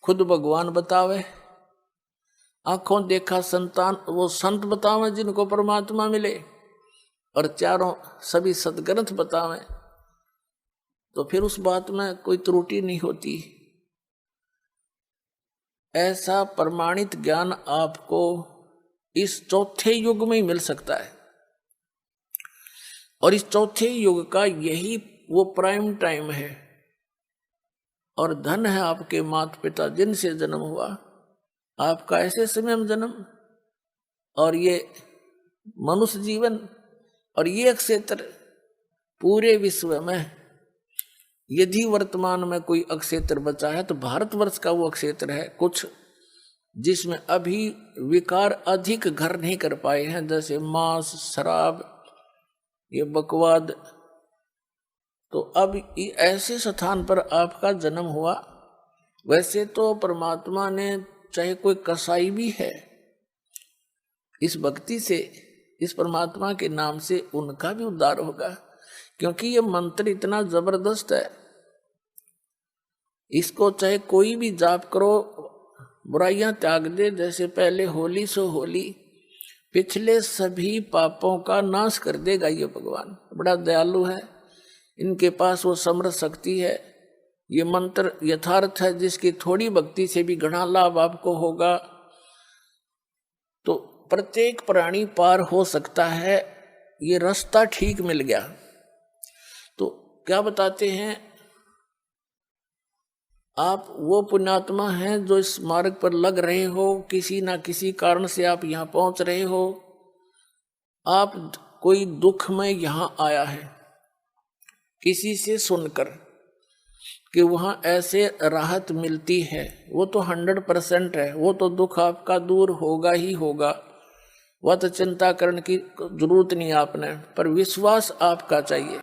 खुद भगवान बतावे, आंखों देखा संतान वो संत बतावे जिनको परमात्मा मिले, और चारों सभी सदग्रंथ बतावे, तो फिर उस बात में कोई त्रुटि नहीं होती। ऐसा प्रमाणित ज्ञान आपको इस चौथे युग में ही मिल सकता है, और इस चौथे युग का यही वो प्राइम टाइम है। और धन है आपके माता पिता जिनसे जन्म हुआ, आपका ऐसे समय में जन्म, और ये मनुष्य जीवन, और ये क्षेत्र पूरे विश्व में यदि वर्तमान में कोई अक्षेत्र बचा है तो भारतवर्ष का वो अक्षेत्र है कुछ, जिसमें अभी विकार अधिक घर नहीं कर पाए हैं, जैसे मांस, शराब, ये बकवाद। तो अब ऐसे स्थान पर आपका जन्म हुआ। वैसे तो परमात्मा ने, चाहे कोई कसाई भी है, इस भक्ति से, इस परमात्मा के नाम से उनका भी उद्धार होगा, क्योंकि ये मंत्र इतना जबरदस्त है। इसको चाहे कोई भी जाप करो, बुराइयां त्याग दे, जैसे पहले होली सो होली, पिछले सभी पापों का नाश कर देगा ये भगवान। बड़ा दयालु है, इनके पास वो समर्थ शक्ति है। ये मंत्र यथार्थ है, जिसकी थोड़ी भक्ति से भी घना लाभ आपको होगा। तो प्रत्येक प्राणी पार हो सकता है, ये रास्ता ठीक मिल गया। तो क्या बताते हैं, आप वो पुण्यात्मा हैं जो इस मार्ग पर लग रहे हो, किसी ना किसी कारण से आप यहाँ पहुंच रहे हो। आप कोई दुख में यहाँ आया है किसी से सुनकर कि वहाँ ऐसे राहत मिलती है, वो तो 100% है, वो तो दुख आपका दूर होगा ही होगा, वह तो चिंता करने की जरूरत नहीं आपने, पर विश्वास आपका चाहिए।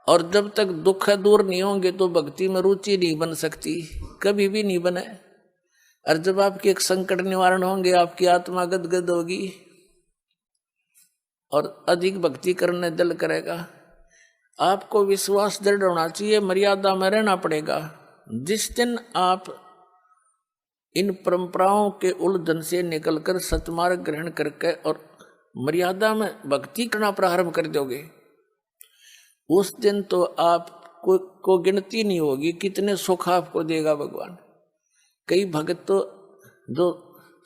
और जब तक दुख दूर नहीं होंगे तो भक्ति में रुचि नहीं बन सकती, कभी भी नहीं बने। और जब आपके एक संकट निवारण होंगे, आपकी आत्मा गदगद होगी और अधिक भक्ति करने दिल करेगा। आपको विश्वास दृढ़ होना चाहिए, मर्यादा में रहना पड़ेगा। जिस दिन आप इन परंपराओं के उलझन से निकलकर सतमार्ग ग्रहण करके और मर्यादा में भक्ति करना प्रारंभ कर दोगे, उस दिन तो आपको गिनती नहीं होगी कितने सुख आपको देगा भगवान। कई भक्त तो जो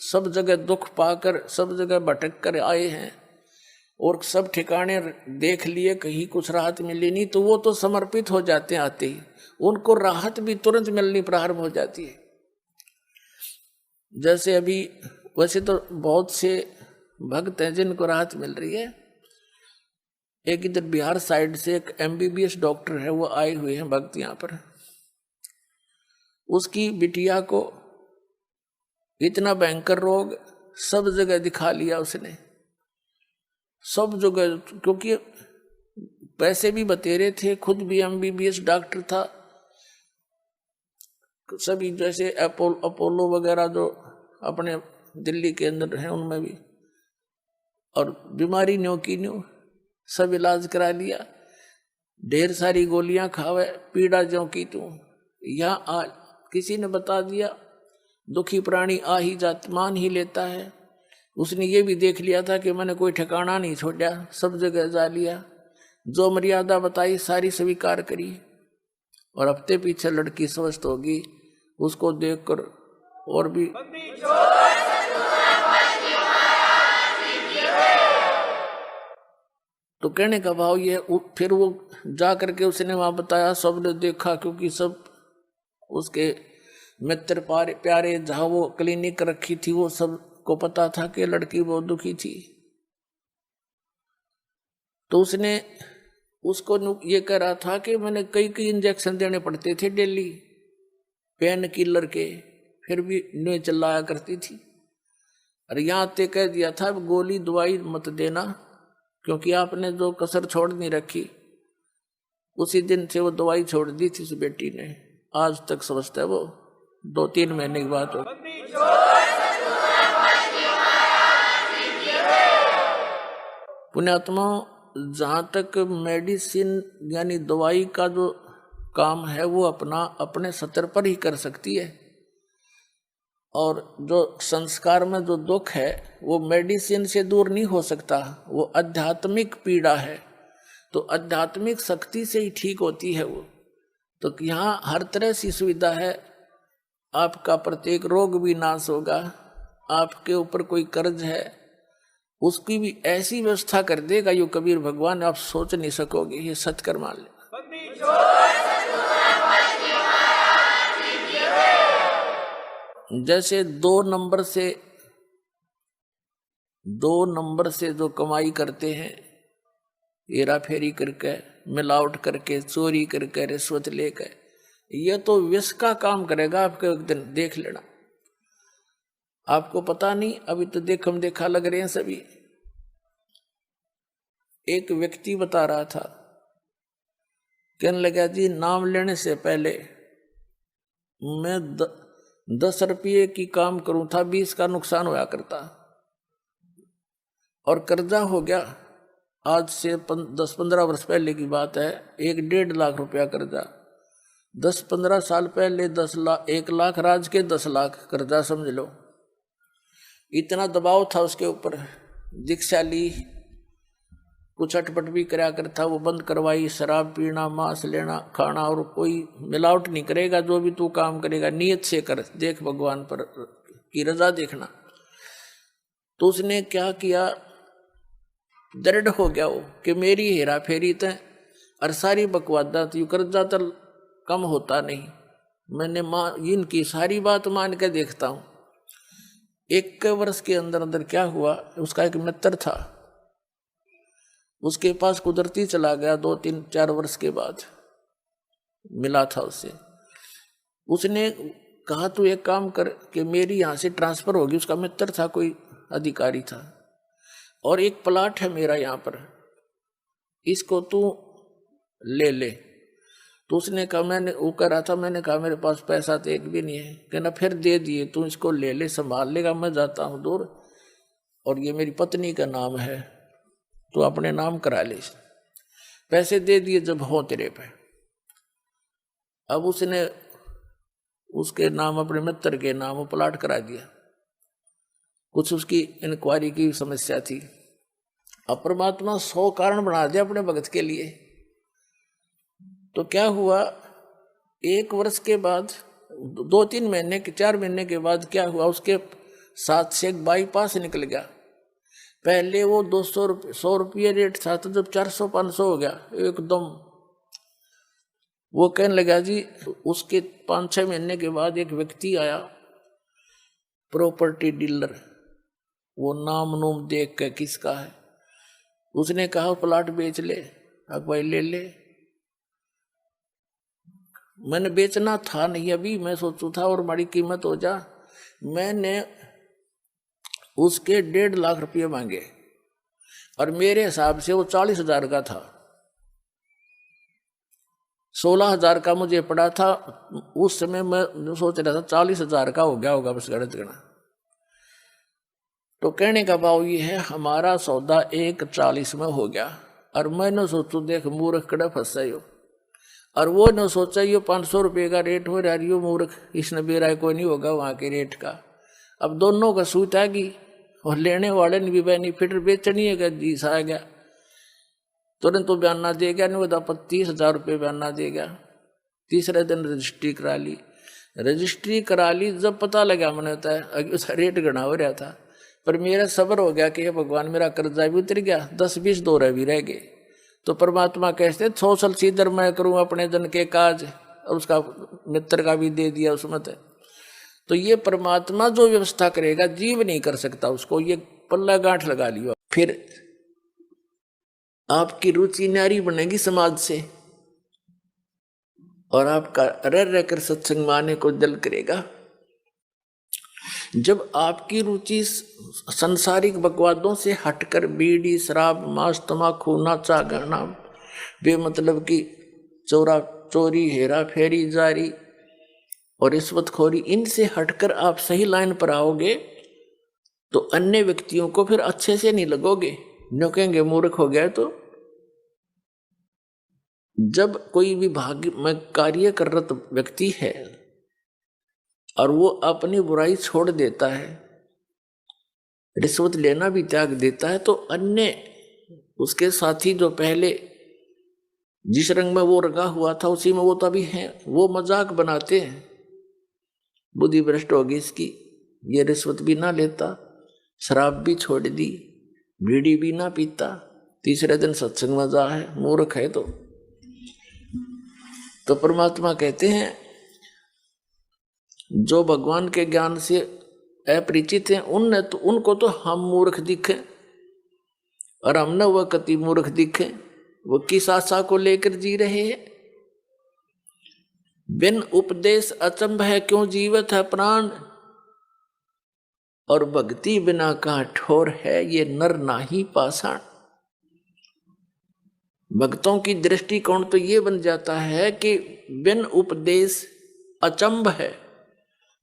सब जगह दुख पाकर, सब जगह भटक कर आए हैं और सब ठिकाने देख लिए, कहीं कुछ राहत मिली नहीं, तो वो तो समर्पित हो जाते हैं आते ही, उनको राहत भी तुरंत मिलनी प्रारंभ हो जाती है। जैसे अभी वैसे तो बहुत से भक्त हैं जिनको राहत मिल रही है। एक इधर बिहार साइड से एक MBBS डॉक्टर है, वो आए हुए हैं भक्त यहाँ पर। उसकी बिटिया को इतना भयंकर रोग, सब जगह दिखा लिया उसने, सब जगह, क्योंकि पैसे भी बतेरे थे, खुद भी MBBS डॉक्टर था। सभी जैसे अपोलो वगैरह जो अपने दिल्ली के अंदर हैं उनमें भी, और बीमारी न्यो की न्यो सब इलाज करा लिया, ढेर सारी गोलियां खावे, पीड़ा ज्यों की तू। यहाँ किसी ने बता दिया दुखी प्राणी आ ही जात मान ही लेता है। उसने ये भी देख लिया था कि मैंने कोई ठिकाना नहीं छोड़ा, सब जगह जा लिया, जो मर्यादा बताई सारी स्वीकार करी, और हफ्ते पीछे लड़की स्वस्थ होगी। उसको देखकर और भी तो कहने का भाव ये, फिर वो जा करके उसने वहां बताया, सबने देखा, क्योंकि सब उसके मित्र प्यारे जहाँ वो क्लिनिक रखी थी वो सब को पता था कि लड़की बहुत दुखी थी। तो उसने उसको ये कह रहा था कि मैंने कई इंजेक्शन देने पड़ते थे डेली, पेन किलर के, फिर भी नहीं चिल्लाया करती थी। और यहाँ तक कह दिया था गोली दवाई मत देना, क्योंकि आपने जो कसर छोड़ नहीं रखी। उसी दिन से वो दवाई छोड़ दी थी उस बेटी ने, आज तक समझता है वो, 2-3 महीने की बात हो। पुण्यात्मा, जहाँ तक मेडिसिन यानी दवाई का जो काम है वो अपने स्तर पर ही कर सकती है, और जो संस्कार में जो दुख है वो मेडिसिन से दूर नहीं हो सकता, वो आध्यात्मिक पीड़ा है, तो आध्यात्मिक शक्ति से ही ठीक होती है वो। तो यहाँ हर तरह से सुविधा है, आपका प्रत्येक रोग भी नाश होगा, आपके ऊपर कोई कर्ज है उसकी भी ऐसी व्यवस्था कर देगा यो कबीर भगवान, आप सोच नहीं सकोगे। ये सत्कर मान ले। जैसे 2 नंबर से जो कमाई करते हैं, हेरा फेरी करके, मिलावट करके, चोरी करके, रिश्वत लेकर, ये तो विष का काम करेगा आपके, एक दिन देख लेना। आपको पता नहीं, अभी तो देखम देखा लग रहे हैं सभी। एक व्यक्ति बता रहा था, कहने लगा जी नाम लेने से पहले मैं 10 रुपये की काम करूं था, 20 का नुकसान होया करता, और कर्जा हो गया। आज से 10-15 वर्ष पहले की बात है, 1-1.5 लाख रुपया कर्जा। 10-15 साल पहले 1 लाख राज के 10 लाख कर्जा, समझ लो। इतना दबाव था उसके ऊपर, दीक्षा ली, कुछ अटपट भी कराया करता, वो बंद करवाई, शराब पीना, मांस लेना खाना, और कोई मिलावट नहीं करेगा, जो भी तू काम करेगा नियत से कर, देख भगवान पर की रजा देखना। तो उसने क्या किया, दृढ़ हो गया वो कि मेरी हेरा फेरी तय और सारी बकवादा तो कर्जा तो कम होता नहीं, मैंने इनकी सारी बात मान के देखता हूँ। 1 वर्ष के अंदर अंदर क्या हुआ, उसका एक मित्र था, उसके पास कुदरती चला गया, 2-3-4 वर्ष के बाद मिला था उससे। उसने कहा तू एक काम कर कि मेरी यहाँ से ट्रांसफर होगी, उसका मित्र था, कोई अधिकारी था, और एक प्लाट है मेरा यहाँ पर, इसको तू ले ले। तो उसने कहा, मैंने वो कह रहा था, मैंने कहा मेरे पास पैसा तो एक भी नहीं है। कहना फिर दे दिए, तू इसको ले ले, संभाल लेगा, मैं जाता हूँ दूर, और ये मेरी पत्नी का नाम है, तो अपने नाम करा ले। पैसे दे दिए जब हो तेरे पे। अब उसने उसके नाम, अपने मित्र के नाम वो प्लाट करा दिया। कुछ उसकी इंक्वायरी की समस्या थी, अब परमात्मा 100 कारण बना दिया अपने भगत के लिए। तो क्या हुआ, 1 वर्ष के बाद, 2-3 महीने के 4 महीने के बाद क्या हुआ, उसके साथ से एक बाईपास निकल गया। पहले वो 100 रुपये रेट था, तो जब 400-500 हो गया एकदम, वो कहने लगा जी। उसके 5-6 महीने के बाद एक व्यक्ति आया, प्रॉपर्टी डीलर, वो नाम नूम देख के किसका है, उसने कहा प्लाट बेच ले। अब भाई ले ले, मैंने बेचना था नहीं अभी, मैं सोचू था और बड़ी कीमत हो जा। मैंने उसके 1.5 लाख रुपये मांगे, और मेरे हिसाब से वो 40,000 का था, 16,000 का मुझे पड़ा था उस समय। मैं सोच रहा था 40,000 का हो गया होगा, बस गणित गणा। तो कहने का भाव ये है, हमारा सौदा 1.40 में हो गया, और मैंने सोचू देख मूर्ख कड़े फंसा हो, और वो न सोचा ये 500 रुपये का रेट हो रहा, यो मूर्ख, इसने बेरा कोई नहीं होगा वहाँ के रेट का। अब दोनों का सूत आ गई, और लेने वाले ने भी बेनिफिट, बेचनी है जीस आ गया, तुरंत तो बयाना दे गया, नहीं तो 30,000 रुपये बयाना दे गया। तीसरे दिन रजिस्ट्री करा ली। रजिस्ट्री करा ली, जब पता लगा मैंने होता है उसका रेट गणा हो रहा था, पर मेरा सब्र हो गया कि भगवान मेरा कर्जा भी उतर गया, 10-20 दौरे भी रह गए। तो परमात्मा कहते 100 साल सीधर मैं करूँ अपने जन के काज, और उसका मित्र का भी दे दिया उसमें। तो ये परमात्मा जो व्यवस्था करेगा, जीव नहीं कर सकता उसको, ये पल्ला गांठ लगा लियो। फिर आपकी रुचि न्यारी बनेगी समाज से, और आपका रह रहकर सत्संग माने को दिल करेगा। जब आपकी रुचि संसारिक बकवादों से हटकर बीड़ी, शराब, मांस, तमाकू, नाचा गाना, बेमतलब की चोरी, हेरा फेरी, जारी और रिश्वतखोरी, इनसे हटकर आप सही लाइन पर आओगे, तो अन्य व्यक्तियों को फिर अच्छे से नहीं लगोगे, न्यों कहेंगे मूर्ख हो गया तो जब कोई विभाग में कार्य करत व्यक्ति है और वो अपनी बुराई छोड़ देता है, रिश्वत लेना भी त्याग देता है, तो अन्य उसके साथी जो पहले जिस रंग में वो रंगा हुआ था उसी में वो तभी है, वो मजाक बनाते हैं, बुद्धि भ्रष्ट होगी इसकी, ये रिश्वत भी ना लेता, शराब भी छोड़ दी, बीड़ी भी ना पीता, तीसरे दिन सत्संग में जा है, मूर्ख है। तो परमात्मा कहते हैं जो भगवान के ज्ञान से अपरिचित हैं उनको तो हम मूर्ख दिखे, और हम न वह कति मूर्ख दिखे, वो किस आशा को लेकर जी रहे हैं। बिन उपदेश अचंभ है क्यों जीवत है प्राण, और भक्ति बिना कहाँ ठोर है ये नर नाही पाषाण। भक्तों की दृष्टिकोण तो ये बन जाता है कि बिन उपदेश अचंभ है,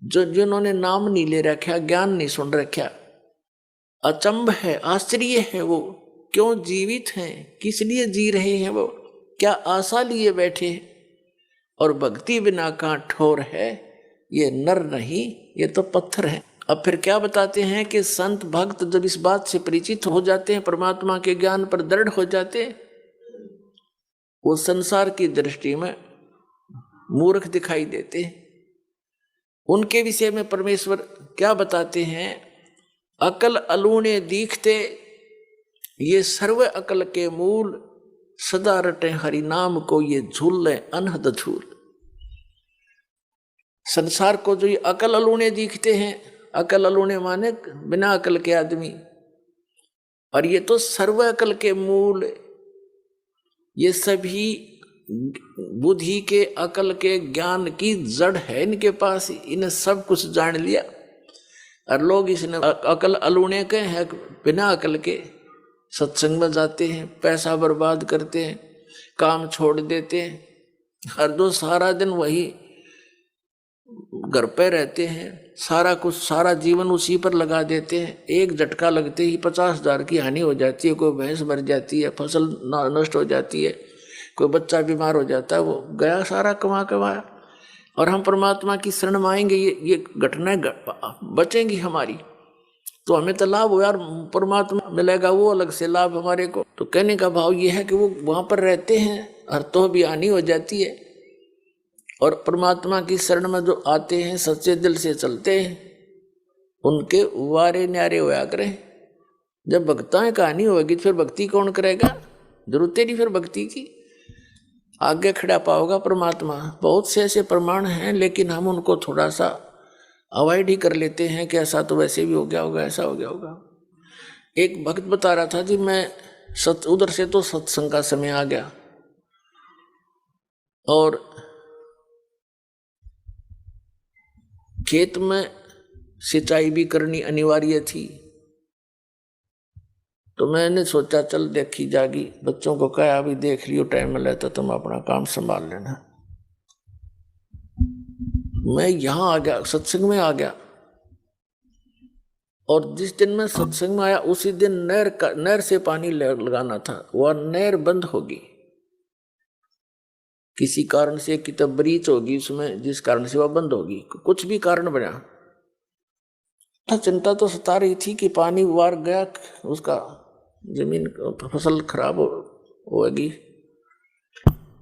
जो जिन्होंने नाम नहीं ले रखा, ज्ञान नहीं सुन रखा, अचंभ है, आश्चर्य है, वो क्यों जीवित हैं, किस लिए जी रहे हैं, वो क्या आशा लिए बैठे हैं। और भक्ति बिना कहाँ ठोर है ये नर नहीं, ये तो पत्थर है। अब फिर क्या बताते हैं कि संत भक्त जब इस बात से परिचित हो जाते हैं, परमात्मा के ज्ञान पर दृढ़ हो जाते हैं, वो संसार की दृष्टि में मूर्ख दिखाई देते हैं। उनके विषय में परमेश्वर क्या बताते हैं, अकल अलूने दीखते ये सर्व अकल के मूल, सदा रटे हरि नाम को ये झूल ले अनहद झूल। संसार को जो ये अकल अलूने दिखते हैं, अकल अलूने माने बिना अकल के आदमी, और ये तो सर्व अकल के मूल, ये सभी बुद्धि के अकल के ज्ञान की जड़ है इनके पास, इन्हें सब कुछ जान लिया। और लोग इसने अकल अलूने के हैं, बिना अकल के सत्संग में जाते हैं, पैसा बर्बाद करते हैं, काम छोड़ देते हैं, हर दो सारा दिन वही घर पे रहते हैं, सारा कुछ सारा जीवन उसी पर लगा देते हैं। एक झटका लगते ही 50,000 की हानि हो जाती है, कोई भैंस मर जाती है, फसल नष्ट हो जाती है, कोई बच्चा बीमार हो जाता है, वो गया सारा कमाया। और हम परमात्मा की शरण में आएंगे, ये घटनाएं बचेंगी हमारी, तो हमें तो लाभ हो यार, परमात्मा मिलेगा वो अलग से लाभ हमारे को। तो कहने का भाव ये है कि वो वहां पर रहते हैं और तो भी हानि हो जाती है, और परमात्मा की शरण में जो आते हैं, सच्चे दिल से चलते हैं, उनके वारे न्यारे होया करें। जब भक्ताएं कहानी होगी तो फिर भक्ति कौन करेगा, जरूरत नहीं फिर भक्ति की, आगे खड़ा पाओगा परमात्मा। बहुत से ऐसे प्रमाण हैं, लेकिन हम उनको थोड़ा सा अवॉइड ही कर लेते हैं कि ऐसा तो वैसे भी हो गया होगा, ऐसा हो गया होगा। एक भक्त बता रहा था जी, मैं उधर से तो सत्संग का समय आ गया और खेत में सिंचाई भी करनी अनिवार्य थी, तो मैंने सोचा चल देखी जागी, बच्चों को कहा अभी देख लियो, टाइम मिला तो तुम अपना काम संभाल लेना। मैं यहां आ गया, सत्संग में आ गया, और जिस दिन मैं सत्संग में आया उसी दिन नहर से पानी लगाना था, वह नहर बंद होगी किसी कारण से, कि तब ब्रीच होगी उसमें, जिस कारण से वह बंद होगी, कुछ भी कारण बना। तो चिंता तो सता रही थी कि पानी वार गया, उसका जमीन फसल खराब होगी,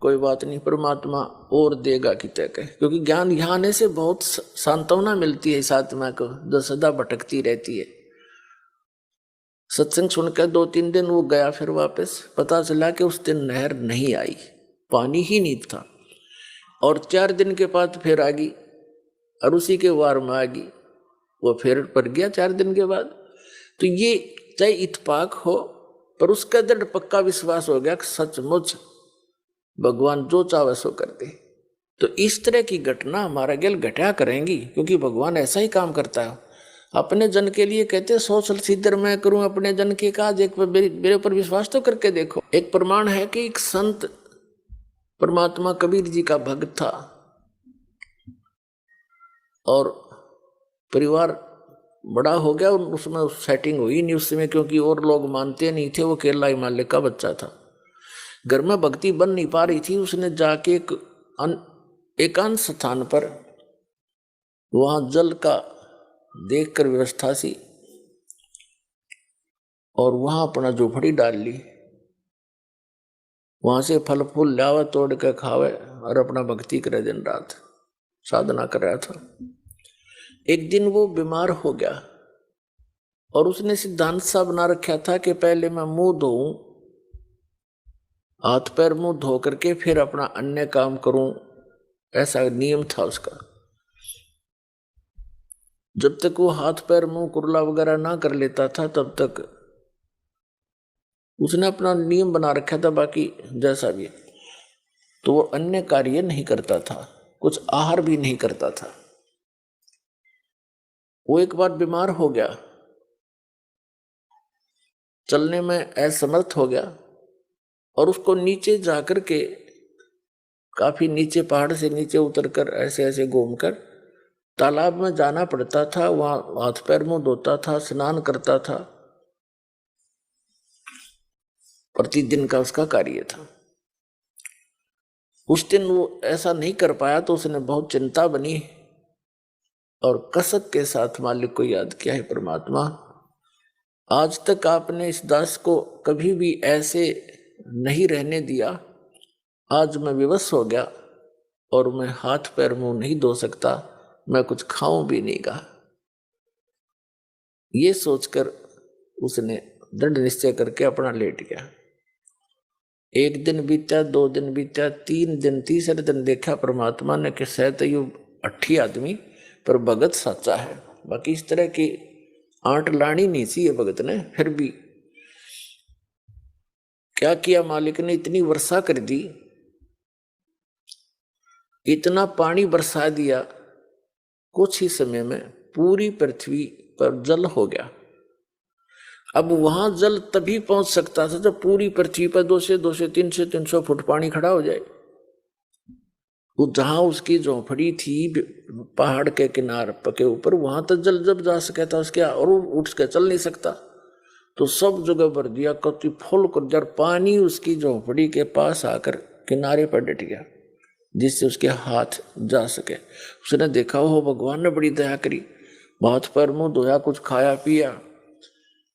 कोई बात नहीं, परमात्मा और देगा कि तय कहे, क्योंकि ज्ञान यहाँ आने से बहुत सांत्वना मिलती है इस आत्मा को जो सदा भटकती रहती है। सत्संग सुनकर 2-3 दिन वो गया, फिर वापस पता चला कि उस दिन नहर नहीं आई, पानी ही नहीं था, और 4 दिन के बाद फिर आ गई, और उसी के वार में आ गई, वो फिर पड़ गया 4 दिन के बाद। तो ये चाहे इत्तेफाक हो, पर उसका दृढ़ पक्का विश्वास हो गया कि सचमुच भगवान जो चाहे सो कर दे। तो इस तरह की घटना हमारा गेल घटा करेंगी, क्योंकि भगवान ऐसा ही काम करता है। अपने जन के लिए कहते 100 सिद्धर मैं करूं अपने जन के काज, एक मेरे ऊपर विश्वास तो करके देखो। एक प्रमाण है कि एक संत परमात्मा कबीर जी का भक्त था, और परिवार बड़ा हो गया, उसमें सेटिंग हुई नहीं उस समय, क्योंकि और लोग मानते नहीं थे, वो केरला हिमालय का बच्चा था। घर में भक्ति बन नहीं पा रही थी, उसने जाके एक एकांत स्थान पर वहां जल का देखकर व्यवस्था सी और वहां अपना झोपड़ी डाल ली, वहां से फल फूल लावे तोड़ के खावे और अपना भक्ति करे, दिन रात साधना कर रहा था। एक दिन वो बीमार हो गया और उसने सिद्धांत सा बना रखा था कि पहले मैं मुंह धोऊं, हाथ पैर मुंह धो करके फिर अपना अन्य काम करूं, ऐसा नियम था उसका। जब तक वो हाथ पैर मुंह कुरला वगैरह ना कर लेता था तब तक उसने अपना नियम बना रखा था, बाकी जैसा भी। तो वो अन्य कार्य नहीं करता था, कुछ आहार भी नहीं करता था। वो एक बार बीमार हो गया, चलने में असमर्थ हो गया और उसको नीचे जाकर के, काफी नीचे, पहाड़ से नीचे उतरकर ऐसे ऐसे घूमकर तालाब में जाना पड़ता था। वहां हाथ पैर मुंह धोता था, स्नान करता था, प्रतिदिन का उसका कार्य था। उस दिन वो ऐसा नहीं कर पाया तो उसने बहुत चिंता बनी और कसक के साथ मालिक को याद किया, है परमात्मा, आज तक आपने इस दास को कभी भी ऐसे नहीं रहने दिया, आज मैं विवश हो गया और मैं हाथ पैर मुंह नहीं धो सकता, मैं कुछ खाऊं भी नहीं गा। ये सोचकर उसने दृढ़ निश्चय करके अपना लेट गया। एक दिन बीता, 2 दिन बीता, 3 दिन, तीसरे दिन देखा परमात्मा ने कि शायद ये अट्ठी आदमी पर भगत सच्चा है, बाकी इस तरह की आंट लानी नहीं सी ये भगत ने। फिर भी क्या किया मालिक ने, इतनी वर्षा कर दी, इतना पानी बरसा दिया, कुछ ही समय में पूरी पृथ्वी पर जल हो गया। अब वहां जल तभी पहुंच सकता था जब पूरी पृथ्वी पर 200-300 फुट पानी खड़ा हो जाए। वो जहां उसकी झोंपड़ी थी पहाड़ के किनारे के ऊपर, वहां तक जल जब जा सके था उसके, और उठ के चल नहीं सकता, तो सब जगह भर दिया, कति फुल कर दिया। पानी उसकी झोंपड़ी के पास आकर किनारे पर डट गया जिससे उसके हाथ जा सके। उसने देखा हो भगवान ने बड़ी दया करी, हाथ पैर मुंह धोया, कुछ खाया पिया,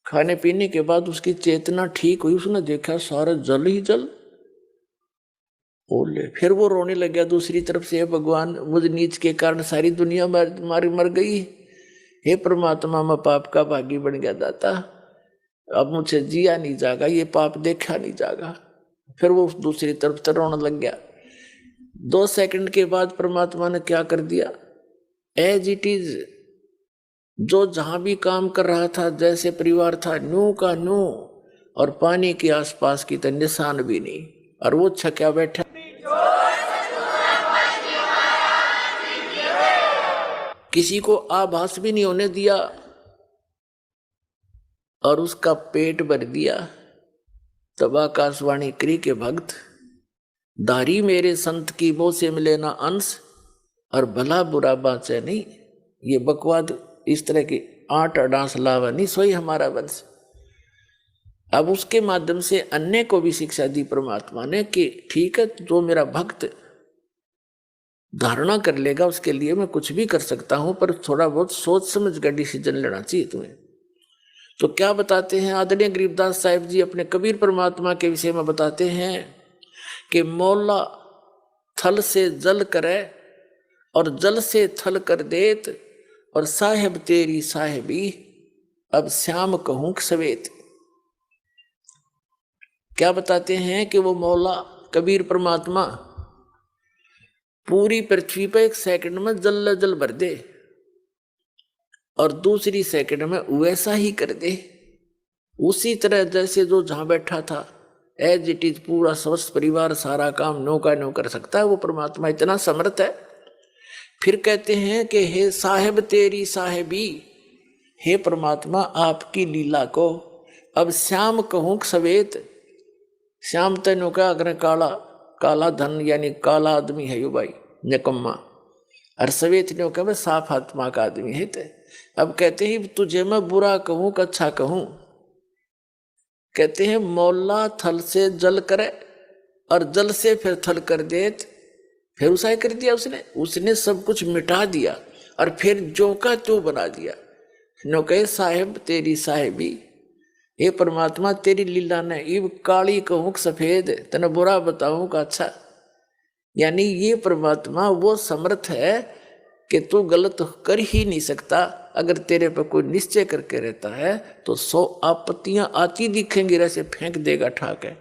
खाने पीने के बाद उसकी चेतना ठीक हुई। उसने देखा सारा जल ही जल। बोले फिर वो रोने लग गया दूसरी तरफ से, भगवान मुझ नीच के कारण सारी दुनिया मर गई, हे परमात्मा मैं पाप का भागी बन गया दाता, अब मुझे जिया नहीं जागा, ये पाप देखा नहीं जागा। फिर वो दूसरी तरफ से रोने लग गया। 2 सेकंड के बाद परमात्मा ने क्या कर दिया, एज इट इज, जो जहां भी काम कर रहा था, जैसे परिवार था, न्यू का न्यू, और पानी के आसपास की तो निशान भी नहीं, और वो छक्या बैठा। किसी को आभास भी नहीं होने दिया और उसका पेट भर दिया। तब आकाशवाणी करी के भक्त, दारी मेरे संत की मोह से मिले ना अंश, और भला बुरा बाचे नहीं। ये बकवाद इस तरह की 8 अडांस लावा नहीं, सोई हमारा वंश। अब उसके माध्यम से अन्य को भी शिक्षा दी परमात्मा ने कि ठीक है, जो मेरा भक्त धारणा कर लेगा उसके लिए मैं कुछ भी कर सकता हूं, पर थोड़ा बहुत सोच समझ कर डिसीजन लेना चाहिए तुम्हें। तो क्या बताते हैं आदरणीय गरीबदास साहिब जी अपने कबीर परमात्मा के विषय में, बताते हैं कि मौला थल से जल करे और जल से थल कर देत, और साहेब तेरी साहेबी अब श्याम कहूं सवेत। क्या बताते हैं कि वो मौला कबीर परमात्मा पूरी पृथ्वी पर 1 सेकंड में जल जल भर दे और दूसरी सेकंड में वैसा ही कर दे, उसी तरह जैसे जो जहां बैठा था एज इट इज, पूरा स्वस्थ परिवार सारा काम नो का नो कर सकता है। वो परमात्मा इतना समर्थ है। फिर कहते हैं कि हे साहेब तेरी साहेबी, हे परमात्मा आपकी लीला को अब श्याम कहूं सवेत। श्याम तेनों का अगर काला काला धन यानी काला आदमी है यो भाई निकम्मा, और सवेत ने कहा साफ आत्मा का आदमी है। अब कहते हैं तुझे मैं बुरा कहूं कि अच्छा कहूं। कहते हैं मौला थल से जल करे और जल से फिर थल कर देत, फिर उसाय कर दिया उसने सब कुछ मिटा दिया और फिर जो का तो बना दिया। नो कहे साहेब तेरी साहेबी, हे परमात्मा तेरी लीला ने इब काली कहूं सफेद, तने बुरा बताऊं का अच्छा। यानी ये परमात्मा वो समर्थ है कि तू गलत कर ही नहीं सकता। अगर तेरे पर कोई निश्चय करके रहता है तो 100 आपत्तियां आती दिखेंगी, ऐसे फेंक देगा ठाके।